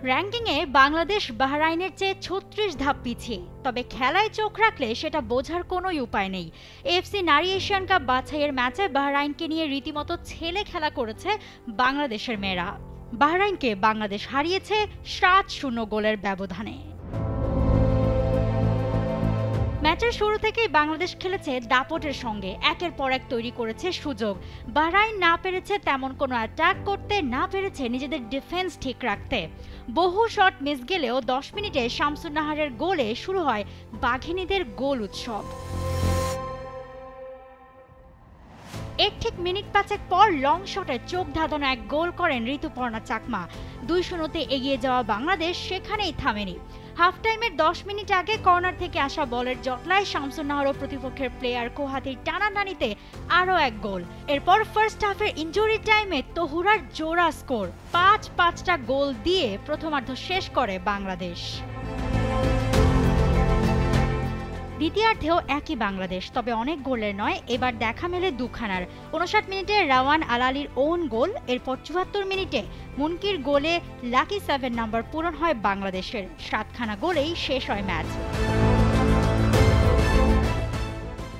র্যাঙ্কিংয়ে বাংলাদেশ বাহরাইনের চেয়ে ৩৬ ধাপ পিছিয়ে, তবে খেলায় চোখ রাখলে সেটা বোঝার কোনোই উপায় নেই। এএফসি নারী এশিয়ান কাপ বাছাইয়ের ম্যাচে বাহরাইনকে নিয়ে রীতিমতো ছেলে খেলা করেছে বাংলাদেশের মেয়েরা। বাহরাইনকে বাংলাদেশ হারিয়েছে ৭-০ গোলের ব্যবধানে। ম্যাচের শুরু থেকেই বাংলাদেশ খেলেছে দাপটের সঙ্গে, একের পর এক তৈরি করেছে সুযোগ। বাহরাইন না পেরেছে তেমন কোনো অ্যাটাক করতে, না পেরেছে নিজেদের ডিফেন্স ঠিক রাখতে। বহু শট মিস গেলেও ১০ মিনিটে শামসুন নাহারের গোলে শুরু হয় বাঘিনীদের গোল উৎসব। এর ঠিক মিনিট ৫ পর লং শটে চোখ ধাঁধানো এক গোল করেন ঋতুপর্ণা চাকমা। ২-০ এগিয়ে যাওয়া বাংলাদেশ সেখানেই থামেনি। হাফ টাইমের ১০ মিনিট আগে কর্নার থেকে আসা বলের জটলায় শামসুন নাহার ও প্রতিপক্ষের প্লেয়ার কোহাতির টানাটানিতে আরও এক গোল। এরপর ফার্স্ট হাফের ইনজুরি টাইমে তহুরার জোড়া স্কোর। ৫-৫টা গোল দিয়ে প্রথমার্ধ শেষ করে বাংলাদেশ। দ্বিতীয়ার্ধেও একই বাংলাদেশ, তবে অনেক গোলের নয়, এবার দেখা মেলে দুখানার। ৫৯ মিনিটে রাওয়ান আলালির ওন গোল, এরপর ৭৪ মিনিটে মুনকির গোলে লাকি 7 নাম্বার পূরণ হয় বাংলাদেশের। ৭খানা গোলেই শেষ হয় ম্যাচ।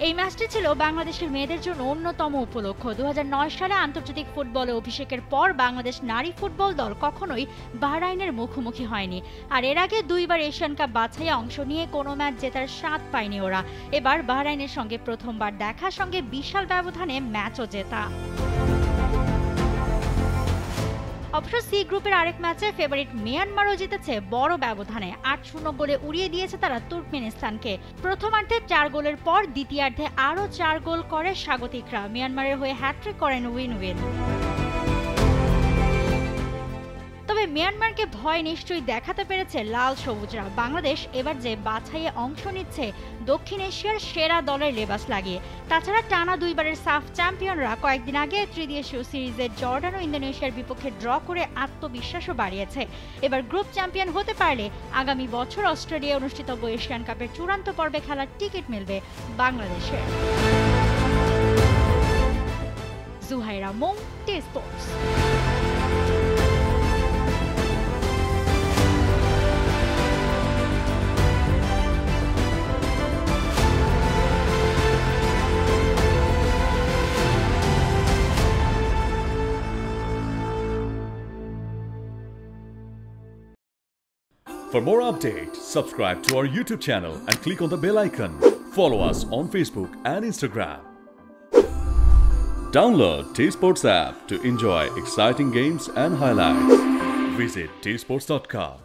এই ম্যাচটি ছিল বাংলাদেশের মেয়েদের জন্য অন্যতম উপলক্ষ। ২০০৯ সালে আন্তর্জাতিক ফুটবলে অভিষেকের পর বাংলাদেশ নারী ফুটবল দল কখনোই বাহরাইনের মুখোমুখি হয়নি। আর এর আগে দুইবার এশিয়ান কাপ বাছাইয়ে অংশ নিয়ে কোনো ম্যাচ জেতার স্বাদ পায়নি ওরা। এবার বাহরাইনের সঙ্গে প্রথমবার দেখা, সঙ্গে বিশাল ব্যবধানে ম্যাচও জেতা। অবশ্য সি গ্রুপের আরেক ম্যাচে ফেভারিট মিয়ানমারও জিতেছে বড় ব্যবধানে। ৮-০ গোলে উড়িয়ে দিয়েছে তারা তুর্কমেনিস্তানকে। প্রথমার্ধে ৪ গোলের পর দ্বিতীয়ার্ধে আরও ৪ গোল করে স্বাগতিকরা। মিয়ানমারের হয়ে হ্যাট্রিক করেন উইন। তবে মিয়ানমারকে ভয় নিশ্চয়ই দেখাতে পেরেছে লাল সবুজরা। বাংলাদেশ এবার যে বাছাইয়ে অংশ নিচ্ছে দক্ষিণ এশিয়ার সেরা দলের লেবাস লাগিয়ে। তাছাড়া টানা দুইবারের সাফ চ্যাম্পিয়নরা কয়েকদিন আগে ত্রিদেশীয় সিরিজে জর্ডান ও ইন্দোনেশিয়ার বিপক্ষে ড্র করে আত্মবিশ্বাসও বাড়িয়েছে। এবার গ্রুপ চ্যাম্পিয়ন হতে পারলে আগামী বছর অস্ট্রেলিয়ায় অনুষ্ঠিতব্য এশিয়ান কাপের চূড়ান্ত পর্বে খেলার টিকিট মিলবে বাংলাদেশের। জুহাইরা মৌ, T Sports. For more updates, subscribe to our YouTube channel and click on the bell icon. Follow us on Facebook and Instagram. Download T-Sports app to enjoy exciting games and highlights. Visit tsports.com.